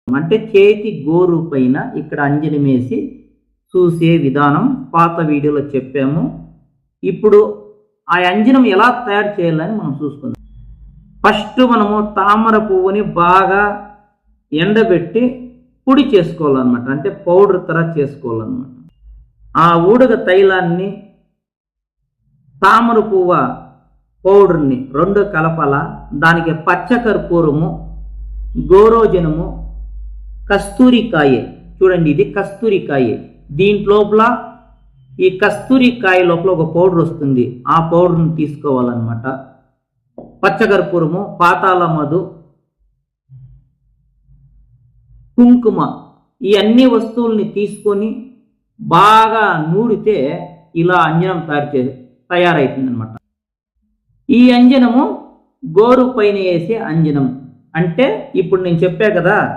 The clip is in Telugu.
అంటే చేతి గోరు పైన ఇక్కడ అంజనం వేసి చూసే విధానం పాత వీడియోలో చెప్పాము. ఇప్పుడు ఆ అంజనం ఎలా తయారు చేయాలని మనం చూసుకుందాం. ఫస్ట్ మనము తామర పువ్వుని బాగా ఎండబెట్టి పొడి చేసుకోవాలన్నమాట, అంటే పౌడర్ తర చేసుకోవాలన్నమాట. ఆ ఊడగ తైలాన్ని తామర పువ్వ పౌడర్ని రెండు కలపాల. దానికి పచ్చకర్పూరము, గోరోజనము, కస్తూరికాయ, చూడండి ఇది కస్తూరికాయ. దీంట్లోపల ఈ కస్తూరికాయ లోపల ఒక పౌడర్ వస్తుంది, ఆ పౌడర్ని తీసుకోవాలన్నమాట. పచ్చకర్పూరము, పాతాళ మధు, కుంకుమ, ఈ అన్ని వస్తువుల్ని తీసుకొని బాగా నూరితే ఇలా అంజనం తయారైతుంది అనమాట. ఈ అంజనము గోరు పైన వేసే అంజనం. అంటే ఇప్పుడు నేను చెప్పా కదా,